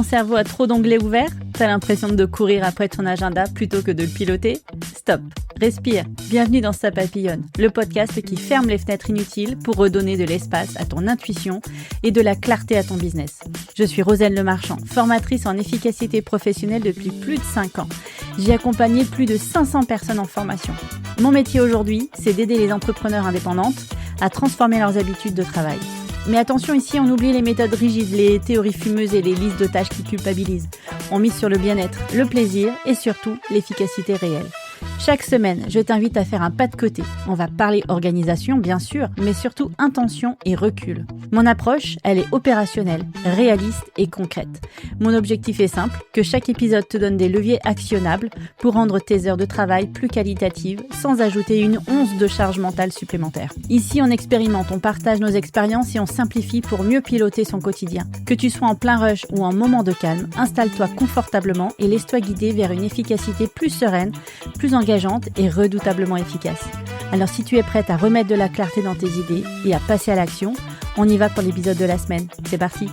cerveau a trop d'onglets ouverts? T'as l'impression de courir après ton agenda plutôt que de le piloter? Stop, respire. Bienvenue dans Ça papillonne, le podcast qui ferme les fenêtres inutiles pour redonner de l'espace à ton intuition et de la clarté à ton business. Je suis Roselle Lemarchand, formatrice en efficacité professionnelle depuis plus de 5 ans. J'ai accompagné plus de 500 personnes en formation. Mon métier aujourd'hui, c'est d'aider les entrepreneurs indépendantes à transformer leurs habitudes de travail. Mais attention, ici, on oublie les méthodes rigides, les théories fumeuses et les listes de tâches qui culpabilisent. On mise sur le bien-être, le plaisir et surtout l'efficacité réelle. Chaque semaine, je t'invite à faire un pas de côté. On va parler organisation, bien sûr, mais surtout intention et recul. Mon approche, elle est opérationnelle, réaliste et concrète. Mon objectif est simple, que chaque épisode te donne des leviers actionnables pour rendre tes heures de travail plus qualitatives, sans ajouter une once de charge mentale supplémentaire. Ici, on expérimente, on partage nos expériences et on simplifie pour mieux piloter son quotidien. Que tu sois en plein rush ou en moment de calme, installe-toi confortablement et laisse-toi guider vers une efficacité plus sereine, plus engageante et redoutablement efficace. Alors si tu es prête à remettre de la clarté dans tes idées et à passer à l'action, on y va pour l'épisode de la semaine. C'est parti!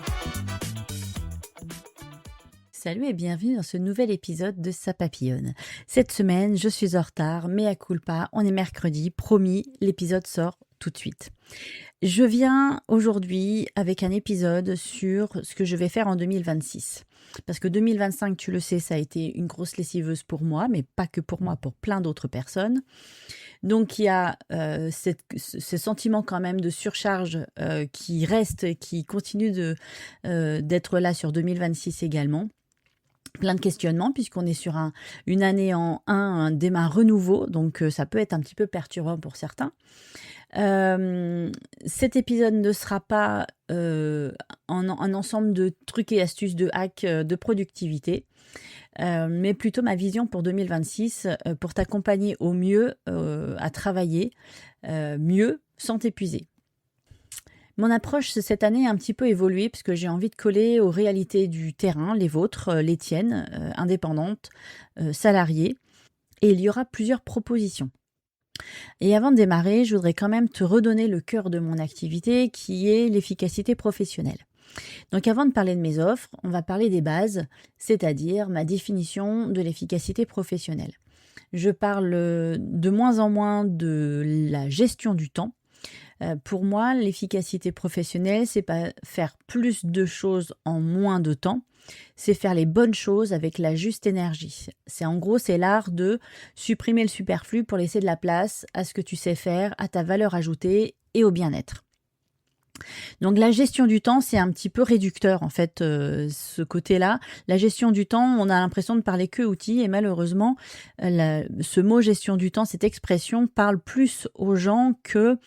Salut et bienvenue dans ce nouvel épisode de Ça papillonne. Cette semaine, je suis en retard, mea culpa, on est mercredi, promis, l'épisode sort tout de suite. Je viens aujourd'hui avec un épisode sur ce que je vais faire en 2026. Parce que 2025, tu le sais, ça a été une grosse lessiveuse pour moi, mais pas que pour moi, pour plein d'autres personnes. Donc il y a ce sentiment quand même de surcharge qui reste, qui continue d'être là sur 2026 également. Plein de questionnements puisqu'on est sur une année en un renouveau, donc ça peut être un petit peu perturbant pour certains. Cet épisode ne sera pas un ensemble de trucs et astuces, de hacks de productivité, mais plutôt ma vision pour 2026 pour t'accompagner au mieux à travailler mieux sans t'épuiser. Mon approche cette année a un petit peu évolué puisque j'ai envie de coller aux réalités du terrain, les vôtres, les tiennes, indépendantes, salariées, et il y aura plusieurs propositions. Et avant de démarrer, je voudrais quand même te redonner le cœur de mon activité qui est l'efficacité professionnelle. Donc avant de parler de mes offres, on va parler des bases, c'est-à-dire ma définition de l'efficacité professionnelle. Je parle de moins en moins de la gestion du temps. Pour moi, l'efficacité professionnelle, c'est pas faire plus de choses en moins de temps, c'est faire les bonnes choses avec la juste énergie. C'est l'art de supprimer le superflu pour laisser de la place à ce que tu sais faire, à ta valeur ajoutée et au bien-être. Donc la gestion du temps, c'est un petit peu réducteur en fait, ce côté-là. La gestion du temps, on a l'impression de parler que outils et malheureusement, ce mot gestion du temps, cette expression parle plus aux gens que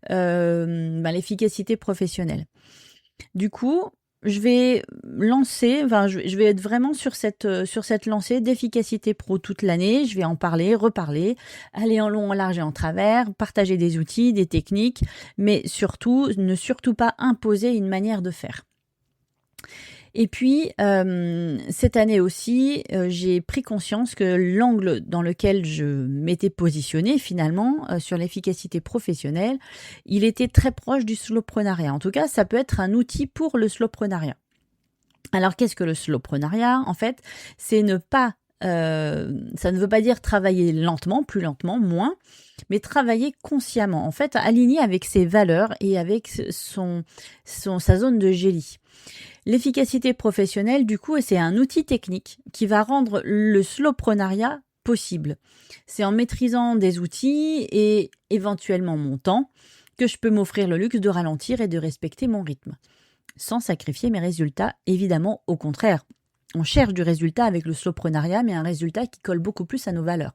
l'efficacité professionnelle. Du coup, je vais je vais être vraiment sur cette lancée d'efficacité pro toute l'année. Je vais en parler, reparler, aller en long, en large et en travers, partager des outils, des techniques, mais surtout, ne surtout pas imposer une manière de faire. Et puis, cette année aussi, j'ai pris conscience que l'angle dans lequel je m'étais positionnée finalement sur l'efficacité professionnelle, il était très proche du slowpreneuriat. En tout cas, ça peut être un outil pour le slowpreneuriat. Alors, qu'est-ce que le slowpreneuriat? En fait, c'est ça ne veut pas dire travailler lentement, plus lentement, moins, mais travailler consciemment, en fait, aligné avec ses valeurs et avec sa zone de génie. L'efficacité professionnelle, du coup, c'est un outil technique qui va rendre le slowpreneuriat possible. C'est en maîtrisant des outils et éventuellement mon temps que je peux m'offrir le luxe de ralentir et de respecter mon rythme, sans sacrifier mes résultats, évidemment, au contraire. On cherche du résultat avec le slowpreneuriat, mais un résultat qui colle beaucoup plus à nos valeurs.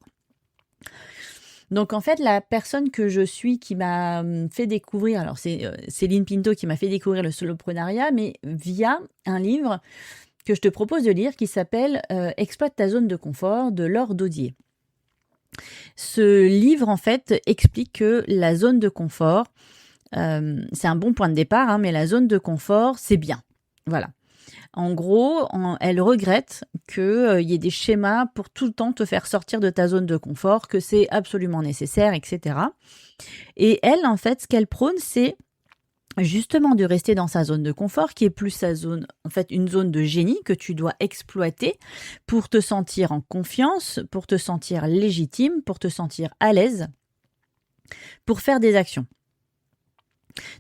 Donc en fait, la personne que je suis qui m'a fait découvrir, alors c'est Céline Pinto qui m'a fait découvrir le slowpreneuriat, mais via un livre que je te propose de lire qui s'appelle « Exploite ta zone de confort » de Laure Daudier. Ce livre, en fait, explique que la zone de confort, c'est un bon point de départ, mais la zone de confort, c'est bien. Voilà. En gros, elle regrette qu'il y ait des schémas pour tout le temps te faire sortir de ta zone de confort, que c'est absolument nécessaire, etc. Et elle, en fait, ce qu'elle prône, c'est justement de rester dans sa zone de confort, qui est plus sa zone, en fait, une zone de génie que tu dois exploiter pour te sentir en confiance, pour te sentir légitime, pour te sentir à l'aise, pour faire des actions.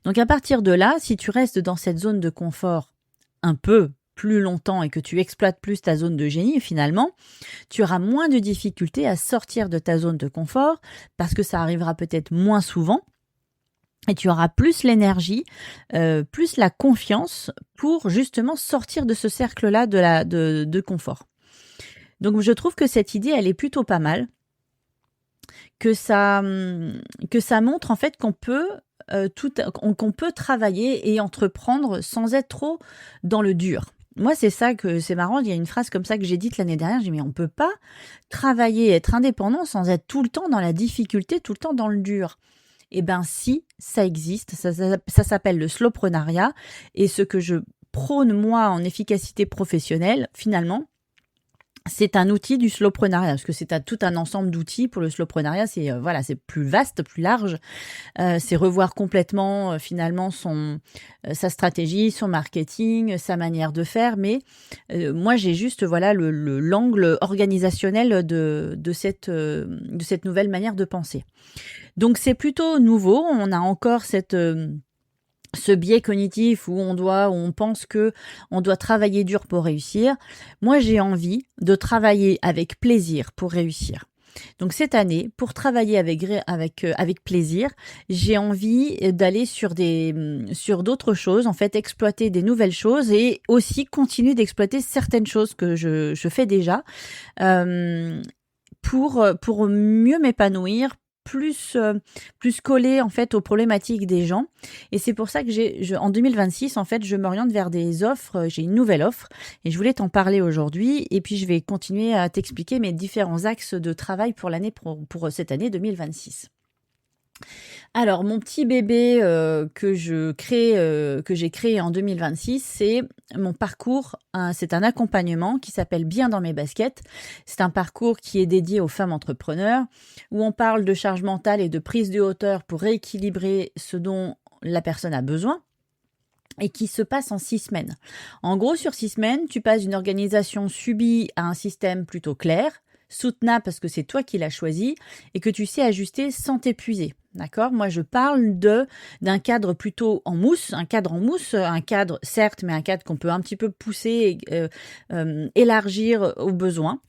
Donc à partir de là, si tu restes dans cette zone de confort un peu plus longtemps et que tu exploites plus ta zone de génie, finalement, tu auras moins de difficultés à sortir de ta zone de confort parce que ça arrivera peut-être moins souvent. Et tu auras plus l'énergie, plus la confiance pour justement sortir de ce cercle-là de confort. Donc je trouve que cette idée, elle est plutôt pas mal, que ça montre en fait qu'on peut qu'on peut travailler et entreprendre sans être trop dans le dur. Moi, c'est ça que c'est marrant. Il y a une phrase comme ça que j'ai dite l'année dernière. J'ai dit, mais on peut pas travailler, être indépendant sans être tout le temps dans la difficulté, tout le temps dans le dur. Eh bien, si, ça existe. Ça s'appelle le slowprenariat. Et ce que je prône, moi, en efficacité professionnelle, finalement, c'est un outil du slowprenariat. Parce que c'est tout un ensemble d'outils pour le slowprenariat. C'est c'est plus vaste, plus large. C'est revoir complètement, finalement, sa stratégie, son marketing, sa manière de faire. Mais moi, j'ai juste l'angle organisationnel de cette nouvelle manière de penser. Donc c'est plutôt nouveau, on a encore ce biais cognitif où on pense que on doit travailler dur pour réussir. Moi, j'ai envie de travailler avec plaisir pour réussir. Donc cette année, pour travailler avec plaisir, j'ai envie d'aller sur d'autres choses, en fait, exploiter des nouvelles choses et aussi continuer d'exploiter certaines choses que je fais déjà pour mieux m'épanouir, plus collé en fait aux problématiques des gens. Et c'est pour ça que en 2026, en fait, je m'oriente vers des offres. J'ai une nouvelle offre et je voulais t'en parler aujourd'hui. Et puis, je vais continuer à t'expliquer mes différents axes de travail pour pour cette année 2026. Alors, mon petit bébé que j'ai créé en 2026, c'est mon parcours. C'est un accompagnement qui s'appelle Bien dans mes baskets. C'est un parcours qui est dédié aux femmes entrepreneurs, où on parle de charge mentale et de prise de hauteur pour rééquilibrer ce dont la personne a besoin, et qui se passe en 6 semaines. En gros, sur 6 semaines, tu passes d'une organisation subie à un système plutôt clair, soutenable parce que c'est toi qui l'as choisi et que tu sais ajuster sans t'épuiser. D'accord ? Moi, je parle d'un cadre plutôt en mousse, un cadre certes, mais un cadre qu'on peut un petit peu pousser, élargir aux besoins.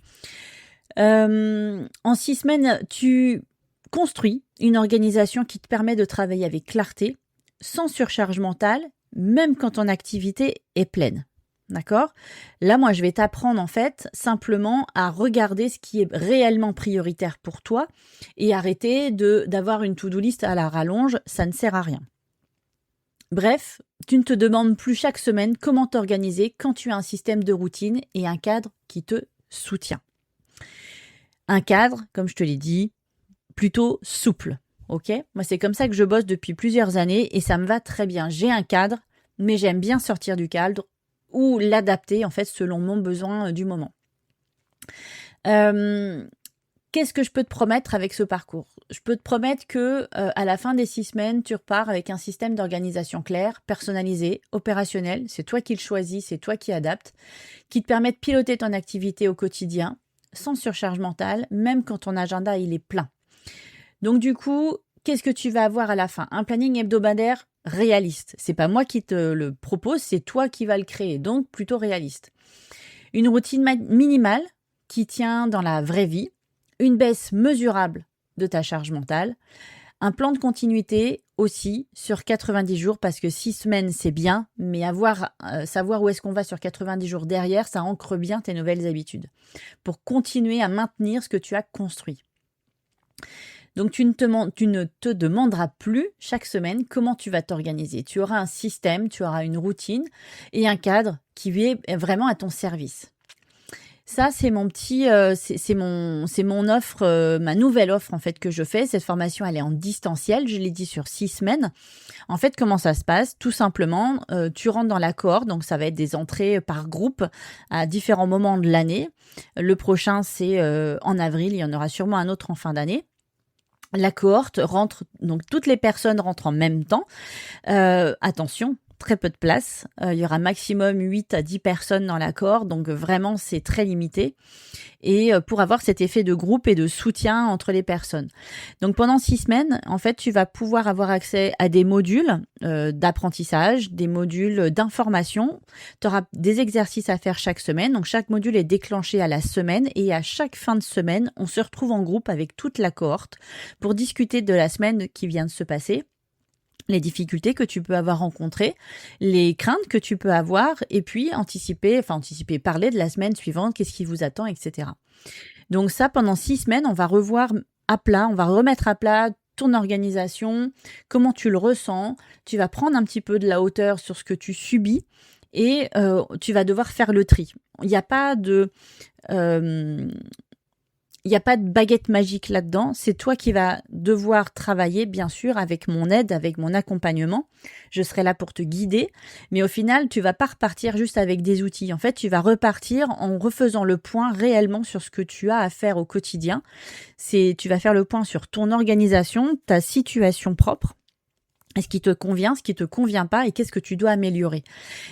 En 6 semaines, tu construis une organisation qui te permet de travailler avec clarté, sans surcharge mentale, même quand ton activité est pleine. D'accord ? Là, moi, je vais t'apprendre en fait simplement à regarder ce qui est réellement prioritaire pour toi et arrêter d'avoir une to-do list à la rallonge, ça ne sert à rien. Bref, tu ne te demandes plus chaque semaine comment t'organiser quand tu as un système de routine et un cadre qui te soutient. Un cadre, comme je te l'ai dit, plutôt souple. Ok ? Moi, c'est comme ça que je bosse depuis plusieurs années et ça me va très bien. J'ai un cadre, mais j'aime bien sortir du cadre ou l'adapter en fait selon mon besoin du moment. Qu'est-ce que je peux te promettre avec ce parcours ? Je peux te promettre que à la fin des 6 semaines, tu repars avec un système d'organisation clair, personnalisé, opérationnel. C'est toi qui le choisis, c'est toi qui adaptes, qui te permet de piloter ton activité au quotidien, sans surcharge mentale, même quand ton agenda il est plein. Donc du coup, qu'est-ce que tu vas avoir à la fin ? Un planning hebdomadaire réaliste. C'est pas moi qui te le propose, c'est toi qui vas le créer, donc plutôt réaliste. Une routine minimale qui tient dans la vraie vie, une baisse mesurable de ta charge mentale, un plan de continuité aussi sur 90 jours parce que 6 semaines c'est bien, mais savoir où est-ce qu'on va sur 90 jours derrière, ça ancre bien tes nouvelles habitudes pour continuer à maintenir ce que tu as construit. Donc, tu ne te demanderas plus chaque semaine comment tu vas t'organiser. Tu auras un système, tu auras une routine et un cadre qui est vraiment à ton service. Ça, c'est mon offre, ma nouvelle offre en fait que je fais. Cette formation, elle est en distanciel. Je l'ai dit sur 6 semaines. En fait, comment ça se passe ? Tout simplement, tu rentres dans la cohorte. Donc, ça va être des entrées par groupe à différents moments de l'année. Le prochain, c'est en avril. Il y en aura sûrement un autre en fin d'année. La cohorte rentre, donc toutes les personnes rentrent en même temps. Attention, très peu de place. Il y aura maximum 8 à 10 personnes dans la cohorte, donc vraiment c'est très limité. Et pour avoir cet effet de groupe et de soutien entre les personnes. Donc pendant 6 semaines, en fait, tu vas pouvoir avoir accès à des modules d'apprentissage, des modules d'information. Tu auras des exercices à faire chaque semaine. Donc chaque module est déclenché à la semaine et à chaque fin de semaine, on se retrouve en groupe avec toute la cohorte pour discuter de la semaine qui vient de se passer, les difficultés que tu peux avoir rencontrées, les craintes que tu peux avoir, et puis anticiper, parler de la semaine suivante, qu'est-ce qui vous attend, etc. Donc ça, pendant 6 semaines, on va revoir à plat, on va remettre à plat ton organisation, comment tu le ressens, tu vas prendre un petit peu de la hauteur sur ce que tu subis, et tu vas devoir faire le tri. Il n'y a pas de... Il n'y a pas de baguette magique là-dedans, c'est toi qui vas devoir travailler, bien sûr, avec mon aide, avec mon accompagnement. Je serai là pour te guider, mais au final, tu vas pas repartir juste avec des outils. En fait, tu vas repartir en refaisant le point réellement sur ce que tu as à faire au quotidien. Tu vas faire le point sur ton organisation, ta situation propre. Ce qui te convient, ce qui te convient pas et qu'est-ce que tu dois améliorer.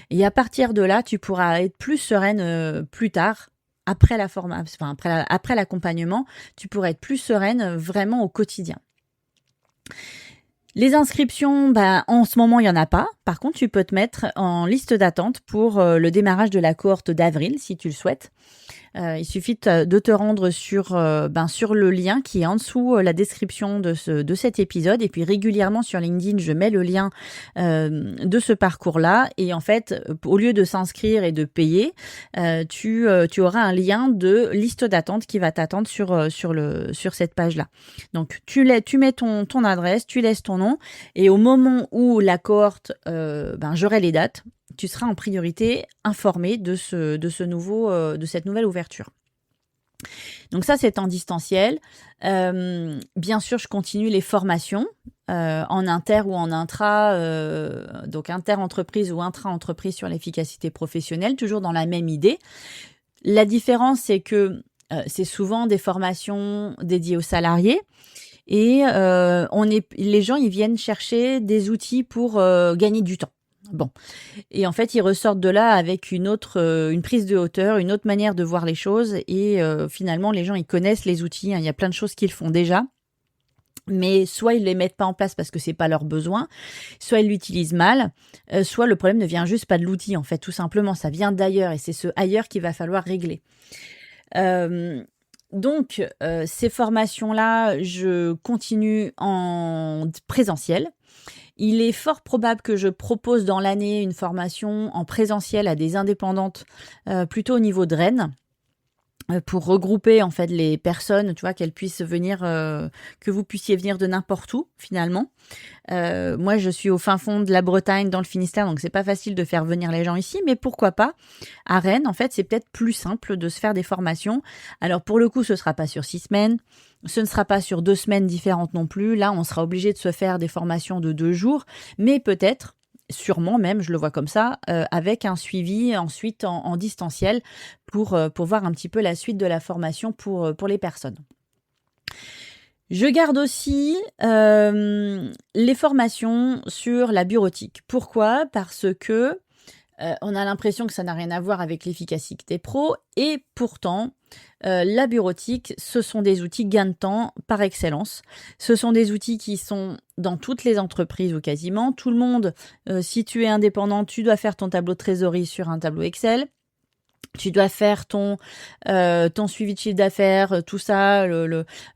Et à partir de là, tu pourras être plus sereine plus tard. Après la formation, après l'accompagnement, tu pourrais être plus sereine vraiment au quotidien. Les inscriptions, en ce moment, il n'y en a pas. Par contre, tu peux te mettre en liste d'attente pour le démarrage de la cohorte d'avril, si tu le souhaites. Il suffit de te rendre sur le lien qui est en dessous la description de cet épisode. Et puis régulièrement sur LinkedIn, je mets le lien de ce parcours-là. Et en fait, au lieu de s'inscrire et de payer, tu auras un lien de liste d'attente qui va t'attendre sur cette page-là. Donc tu mets ton adresse, tu laisses ton nom. Et au moment où la cohorte, j'aurai les dates, tu seras en priorité informé de cette nouvelle ouverture. Donc ça, c'est en distanciel. Bien sûr, je continue les formations en inter ou en intra, donc inter-entreprise ou intra-entreprise sur l'efficacité professionnelle, toujours dans la même idée. La différence, c'est que c'est souvent des formations dédiées aux salariés. Et les gens, ils viennent chercher des outils pour gagner du temps. Bon, et en fait, ils ressortent de là avec une prise de hauteur, une autre manière de voir les choses. Et finalement, les gens, ils connaissent les outils. Il y a plein de choses qu'ils font déjà. Mais soit ils les mettent pas en place parce que c'est pas leur besoin, soit ils l'utilisent mal, soit le problème ne vient juste pas de l'outil, en fait, tout simplement. Ça vient d'ailleurs et c'est ce ailleurs qu'il va falloir régler. Donc, ces formations-là, je continue en présentiel. Il est fort probable que je propose dans l'année une formation en présentiel à des indépendantes, plutôt au niveau de Rennes, pour regrouper en fait les personnes, tu vois, qu'elles puissent venir, que vous puissiez venir de n'importe où finalement. Moi, je suis au fin fond de la Bretagne, dans le Finistère, donc c'est pas facile de faire venir les gens ici, mais pourquoi pas à Rennes. En fait, c'est peut-être plus simple de se faire des formations. Alors pour le coup, ce sera pas sur 6 semaines, ce ne sera pas sur 2 semaines différentes non plus. Là, on sera obligé de se faire des formations de 2 jours, mais peut-être, sûrement même, je le vois comme ça, avec un suivi ensuite en distanciel pour voir un petit peu la suite de la formation pour les personnes. Je garde aussi les formations sur la bureautique. Pourquoi ? Parce que on a l'impression que ça n'a rien à voir avec l'efficacité pro et pourtant, la bureautique, ce sont des outils gain de temps par excellence. Ce sont des outils qui sont dans toutes les entreprises ou quasiment. Tout le monde, si tu es indépendant, tu dois faire ton tableau de trésorerie sur un tableau Excel. Tu dois faire ton suivi de chiffre d'affaires, tout ça,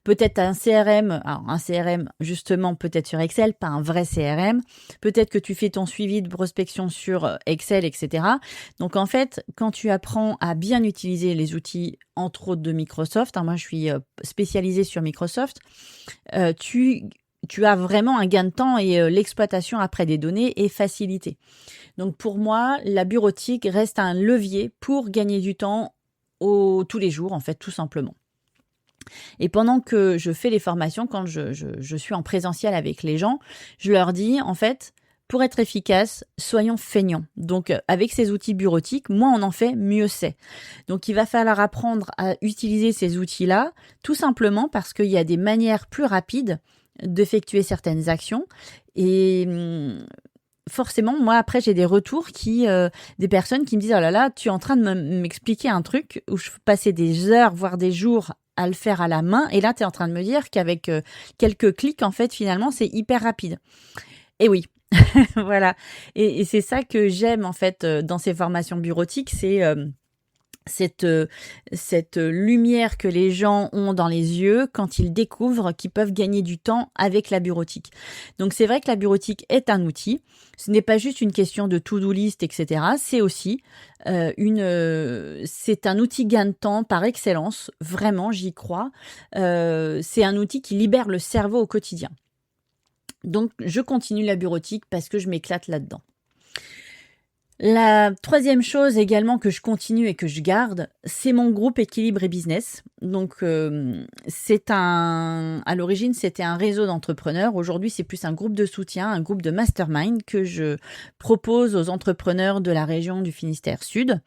peut-être un CRM, alors un CRM justement peut-être sur Excel, pas un vrai CRM, peut-être que tu fais ton suivi de prospection sur Excel, etc. Donc en fait, quand tu apprends à bien utiliser les outils, entre autres de Microsoft, moi je suis spécialisée sur Microsoft, tu as vraiment un gain de temps et l'exploitation après des données est facilitée. Donc pour moi, la bureautique reste un levier pour gagner du temps tous les jours, en fait, tout simplement. Et pendant que je fais les formations, quand je suis en présentiel avec les gens, je leur dis, en fait, pour être efficace, soyons feignants. Donc, avec ces outils bureautiques, moins on en fait, mieux c'est. Donc, il va falloir apprendre à utiliser ces outils-là, tout simplement parce qu'il y a des manières plus rapides d'effectuer certaines actions. Et forcément, moi, après, j'ai des retours des personnes qui me disent « Oh là là, tu es en train de m'expliquer un truc où je passais des heures, voire des jours à le faire à la main. Et là, tu es en train de me dire qu'avec quelques clics, en fait, finalement, c'est hyper rapide. » Et oui, voilà. Et c'est ça que j'aime, en fait, dans ces formations bureautiques, c'est cette lumière que les gens ont dans les yeux quand ils découvrent qu'ils peuvent gagner du temps avec la bureautique. Donc c'est vrai que la bureautique est un outil. Ce n'est pas juste une question de to-do list, etc. C'est aussi c'est un outil gain de temps par excellence. Vraiment, j'y crois. C'est un outil qui libère le cerveau au quotidien. Donc je continue la bureautique parce que je m'éclate là-dedans. La troisième chose également que je continue et que je garde, c'est mon groupe Équilibre et Business. Donc, à l'origine, c'était un réseau d'entrepreneurs. Aujourd'hui, c'est plus un groupe de soutien, un groupe de mastermind que je propose aux entrepreneurs de la région du Finistère Sud.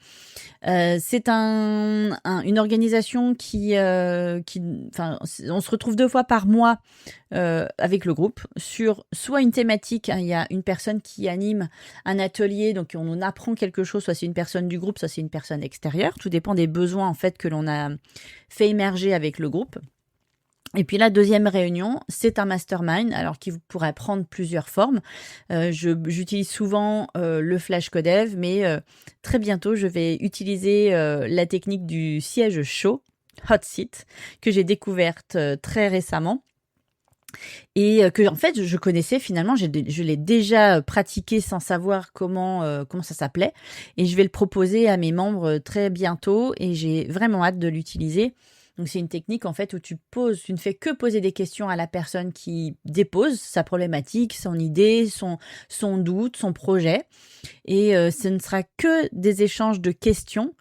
C'est une organisation on se retrouve 2 fois par mois avec le groupe sur soit une thématique, hein, il y a une personne qui anime un atelier, donc on apprend quelque chose, soit c'est une personne du groupe, soit c'est une personne extérieure, tout dépend des besoins en fait que l'on a fait émerger avec le groupe. Et puis la deuxième réunion, c'est un mastermind, alors qui pourrait prendre plusieurs formes. J'utilise souvent le Flash Codev, mais très bientôt, je vais utiliser la technique du siège chaud, hot seat, que j'ai découverte très récemment. Et que en fait je connaissais finalement, je l'ai déjà pratiqué sans savoir comment ça s'appelait, et je vais le proposer à mes membres très bientôt, et j'ai vraiment hâte de l'utiliser. Donc c'est une technique en fait où tu ne fais que poser des questions à la personne qui dépose sa problématique, son idée, son doute, son projet, et ce ne sera que des échanges de questions.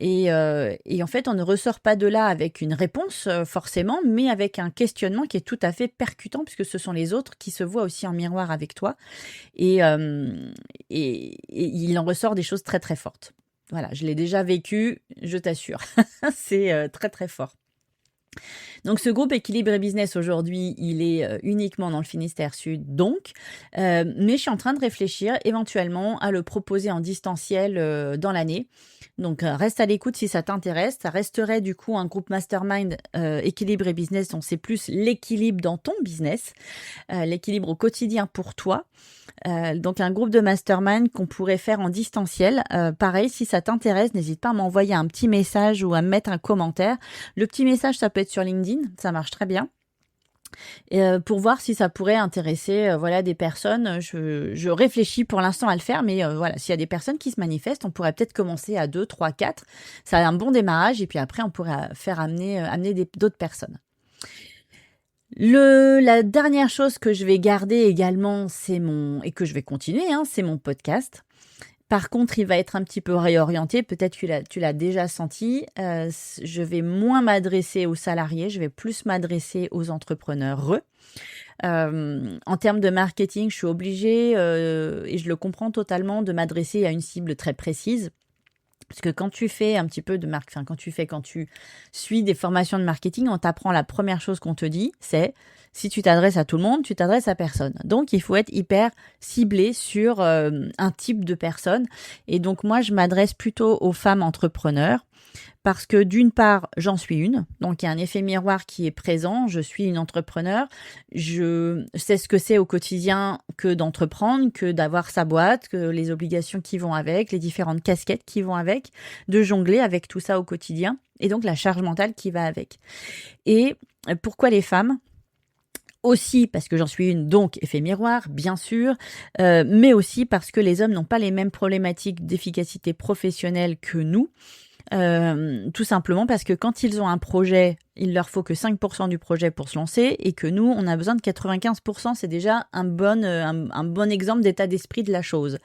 Et en fait, on ne ressort pas de là avec une réponse forcément, mais avec un questionnement qui est tout à fait percutant, puisque ce sont les autres qui se voient aussi en miroir avec toi. Et il en ressort des choses très très fortes. Voilà, je l'ai déjà vécu, je t'assure. C'est très très fort. Donc ce groupe Équilibre et Business aujourd'hui, il est uniquement dans le Finistère Sud, mais je suis en train de réfléchir éventuellement à le proposer en distanciel dans l'année. Donc reste à l'écoute si ça t'intéresse. Ça resterait du coup un groupe mastermind Équilibre et Business, donc c'est plus l'équilibre dans ton business, l'équilibre au quotidien pour toi. Donc un groupe de mastermind qu'on pourrait faire en distanciel. Pareil, si ça t'intéresse, n'hésite pas à m'envoyer un petit message ou à me mettre un commentaire. Le petit message, ça peut être sur LinkedIn, ça marche très bien. Pour voir si ça pourrait intéresser des personnes. Je réfléchis pour l'instant à le faire, mais voilà, s'il y a des personnes qui se manifestent, on pourrait peut-être commencer à 2, 3, 4. Ça a un bon démarrage, et puis après, on pourrait faire amener d'autres personnes. La dernière chose que je vais garder également, et que je vais continuer, c'est mon podcast. Par contre, il va être un petit peu réorienté. Peut-être tu l'as déjà senti. Je vais moins m'adresser aux salariés, je vais plus m'adresser aux entrepreneurs. En termes de marketing, je suis obligée, et je le comprends totalement, de m'adresser à une cible très précise. Parce que quand tu fais un petit peu de quand tu suis des formations de marketing, on t'apprend, la première chose qu'on te dit, c'est si tu t'adresses à tout le monde, tu t'adresses à personne. Donc, il faut être hyper ciblé sur un type de personne. Et donc, moi, je m'adresse plutôt aux femmes entrepreneurs. Parce que d'une part, j'en suis une, donc il y a un effet miroir qui est présent, je suis une entrepreneur, je sais ce que c'est au quotidien que d'entreprendre, que d'avoir sa boîte, que les obligations qui vont avec, les différentes casquettes qui vont avec, de jongler avec tout ça au quotidien, et donc la charge mentale qui va avec. Et pourquoi les femmes ? Aussi parce que j'en suis une, donc effet miroir, bien sûr, mais aussi parce que les hommes n'ont pas les mêmes problématiques d'efficacité professionnelle que nous. Tout simplement parce que quand ils ont un projet, il leur faut que 5% du projet pour se lancer, et que nous, on a besoin de 95%. C'est déjà un bon exemple d'état d'esprit de la chose.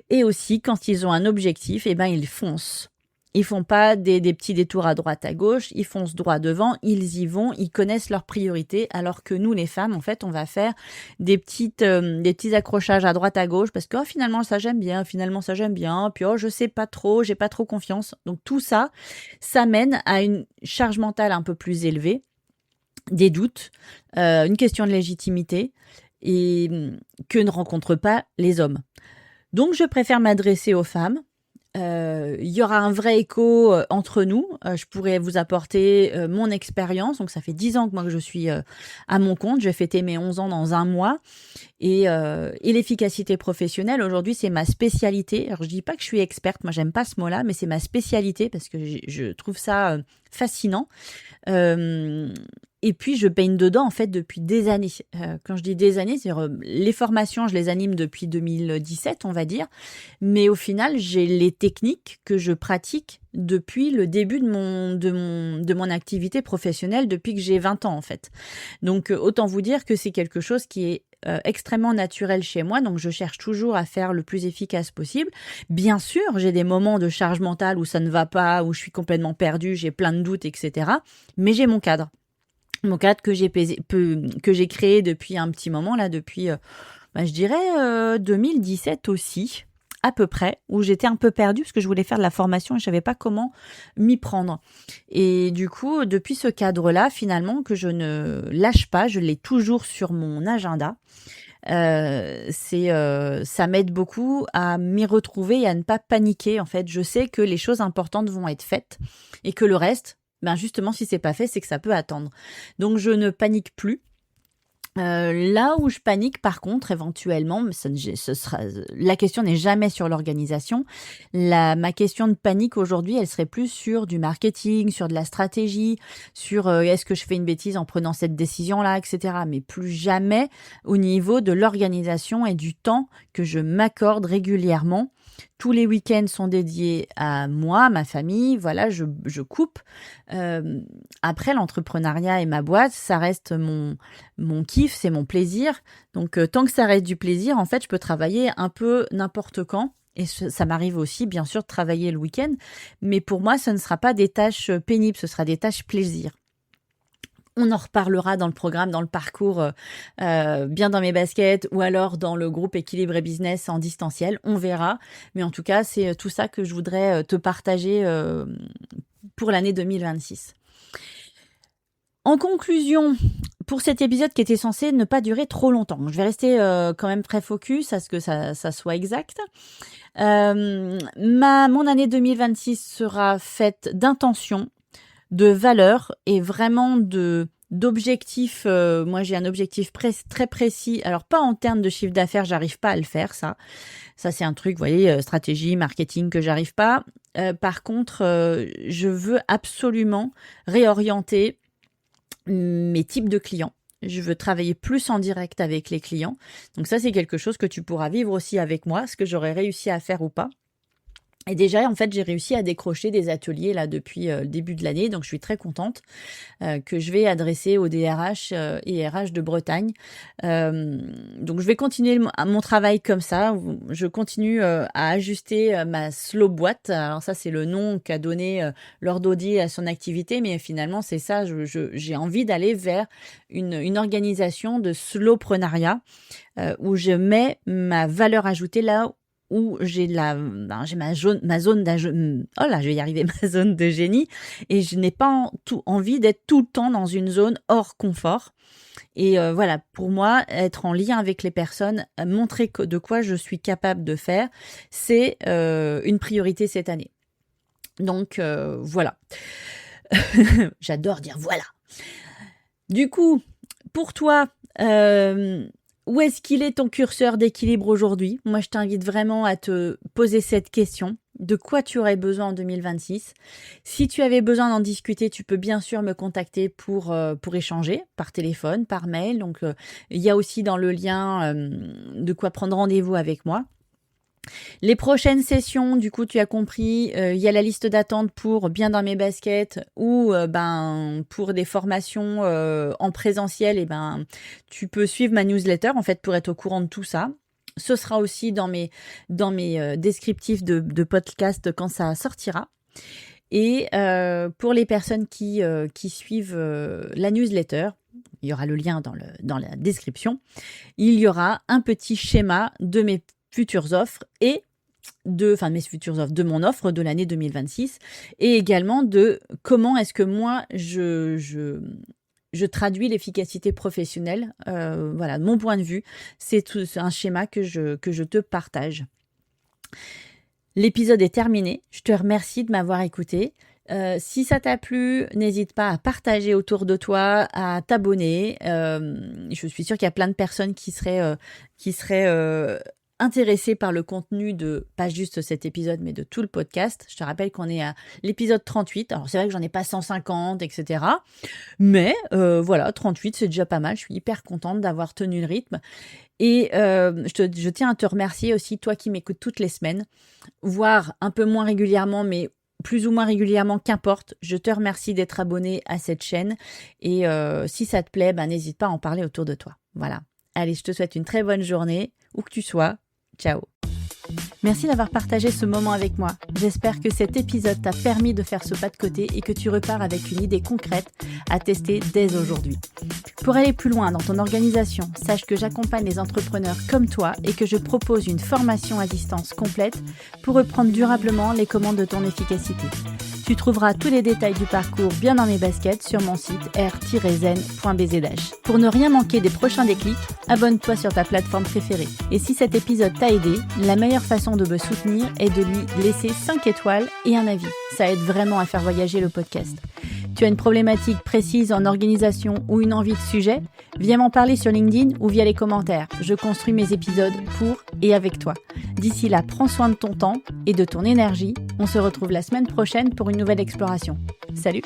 Et aussi, quand ils ont un objectif, ils foncent. Ils font pas des petits détours à droite, à gauche, ils foncent droit devant, ils y vont, ils connaissent leurs priorités, alors que nous, les femmes, en fait, on va faire des petits accrochages à droite, à gauche, parce que finalement, ça j'aime bien, puis je sais pas trop, j'ai pas trop confiance. Donc tout ça, ça mène à une charge mentale un peu plus élevée, des doutes, une question de légitimité, et que ne rencontrent pas les hommes. Donc je préfère m'adresser aux femmes. Il y aura un vrai écho entre nous. Je pourrais vous apporter mon expérience. Donc ça fait 10 ans que moi que je suis à mon compte. Je vais fêter mes 11 ans dans un mois. Et l'efficacité professionnelle, aujourd'hui, c'est ma spécialité. Alors je dis pas que je suis experte, moi j'aime pas ce mot-là, mais c'est ma spécialité parce que je trouve ça fascinant. Et puis, je baigne dedans, en fait, depuis des années. Quand je dis des années, c'est-à-dire les formations, je les anime depuis 2017, on va dire. Mais au final, j'ai les techniques que je pratique depuis le début de mon activité professionnelle, depuis que j'ai 20 ans, en fait. Donc, autant vous dire que c'est quelque chose qui est extrêmement naturel chez moi. Donc, je cherche toujours à faire le plus efficace possible. Bien sûr, j'ai des moments de charge mentale où ça ne va pas, où je suis complètement perdue, j'ai plein de doutes, etc. Mais j'ai mon cadre. Mon cadre que j'ai créé depuis un petit moment, là, depuis, je dirais 2017 aussi, à peu près, où j'étais un peu perdue parce que je voulais faire de la formation et je savais pas comment m'y prendre. Et du coup, depuis ce cadre-là, finalement, que je ne lâche pas, je l'ai toujours sur mon agenda. Ça m'aide beaucoup à m'y retrouver et à ne pas paniquer. En fait, je sais que les choses importantes vont être faites et que le reste, justement, si c'est pas fait, c'est que ça peut attendre. Donc, je ne panique plus. Là où je panique, par contre, éventuellement, la question n'est jamais sur l'organisation. Ma question de panique aujourd'hui, elle serait plus sur du marketing, sur de la stratégie, sur est-ce que je fais une bêtise en prenant cette décision-là, etc. Mais plus jamais au niveau de l'organisation et du temps que je m'accorde régulièrement. Tous les week-ends sont dédiés à moi, ma famille. Voilà, je coupe. Après, l'entrepreneuriat et ma boîte, ça reste mon kiff, c'est mon plaisir. Donc, tant que ça reste du plaisir, en fait, je peux travailler un peu n'importe quand. Et ça m'arrive aussi, bien sûr, de travailler le week-end. Mais pour moi, ce ne sera pas des tâches pénibles, ce sera des tâches plaisir. On en reparlera dans le programme, dans le parcours bien dans mes baskets ou alors dans le groupe Équilibre et Business en distanciel. On verra. Mais en tout cas, c'est tout ça que je voudrais te partager pour l'année 2026. En conclusion, pour cet épisode qui était censé ne pas durer trop longtemps, je vais rester quand même très focus à ce que ça soit exact. Mon année 2026 sera faite d'intentions, de valeurs et vraiment d'objectifs. Moi, j'ai un objectif très précis. Alors, pas en termes de chiffre d'affaires, j'arrive pas à le faire, ça. Ça, c'est un truc, vous voyez, stratégie, marketing, que j'arrive pas. Par contre, je veux absolument réorienter mes types de clients. Je veux travailler plus en direct avec les clients. Donc ça, c'est quelque chose que tu pourras vivre aussi avec moi, ce que j'aurais réussi à faire ou pas. Et déjà, en fait, j'ai réussi à décrocher des ateliers là depuis le début de l'année, donc je suis très contente que je vais adresser aux DRH et RH de Bretagne. Donc, je vais continuer mon travail comme ça. Je continue à ajuster ma slow boîte. Alors ça, c'est le nom qu'a donné Lord Audi à son activité, mais finalement, c'est ça. J'ai envie d'aller vers une organisation de slowpreneuriat où je mets ma valeur ajoutée là où j'ai ma zone ma zone de génie et je n'ai pas envie d'être tout le temps dans une zone hors confort. Et voilà, pour moi, être en lien avec les personnes, montrer de quoi je suis capable de faire, c'est une priorité cette année. Donc voilà. J'adore dire voilà. Du coup, pour toi, où est-ce qu'il est ton curseur d'équilibre aujourd'hui ? Moi, je t'invite vraiment à te poser cette question. De quoi tu aurais besoin en 2026 ? Si tu avais besoin d'en discuter, tu peux bien sûr me contacter pour échanger par téléphone, par mail. Donc, il y a aussi dans le lien de quoi prendre rendez-vous avec moi. Les prochaines sessions, du coup, tu as compris, il y a la liste d'attente pour Bien dans mes baskets ou pour des formations en présentiel, et tu peux suivre ma newsletter en fait pour être au courant de tout ça. Ce sera aussi dans mes descriptifs de podcast quand ça sortira. Et pour les personnes qui suivent la newsletter, il y aura le lien dans la description, il y aura un petit schéma de mes futures offres et de mon offre de l'année 2026 et également de comment est-ce que moi je traduis l'efficacité professionnelle. Voilà, de mon point de vue, c'est un schéma que je te partage. L'épisode est terminé. Je te remercie de m'avoir écouté. Si ça t'a plu, n'hésite pas à partager autour de toi, à t'abonner. Je suis sûre qu'il y a plein de personnes qui seraient intéressées par le contenu de, pas juste cet épisode, mais de tout le podcast. Je te rappelle qu'on est à l'épisode 38. Alors, c'est vrai que j'en ai pas 150, etc. Mais voilà, 38, c'est déjà pas mal. Je suis hyper contente d'avoir tenu le rythme. Et je tiens à te remercier aussi, toi qui m'écoutes toutes les semaines, voire un peu moins régulièrement, mais plus ou moins régulièrement, qu'importe. Je te remercie d'être abonné à cette chaîne. Et si ça te plaît, n'hésite pas à en parler autour de toi. Voilà. Allez, je te souhaite une très bonne journée, où que tu sois. Ciao. Merci d'avoir partagé ce moment avec moi. J'espère que cet épisode t'a permis de faire ce pas de côté et que tu repars avec une idée concrète à tester dès aujourd'hui. Pour aller plus loin dans ton organisation, sache que j'accompagne les entrepreneurs comme toi et que je propose une formation à distance complète pour reprendre durablement les commandes de ton efficacité. Tu trouveras tous les détails du parcours bien dans mes baskets sur mon site r-zen.bzh. Pour ne rien manquer des prochains déclics, abonne-toi sur ta plateforme préférée. Et si cet épisode t'a aidé, la meilleure façon de me soutenir est de lui laisser 5 étoiles et un avis. Ça aide vraiment à faire voyager le podcast. Tu as une problématique précise en organisation ou une envie de sujet? Viens m'en parler sur LinkedIn ou via les commentaires. Je construis mes épisodes pour et avec toi. D'ici là, prends soin de ton temps et de ton énergie. On se retrouve la semaine prochaine pour une nouvelle exploration. Salut!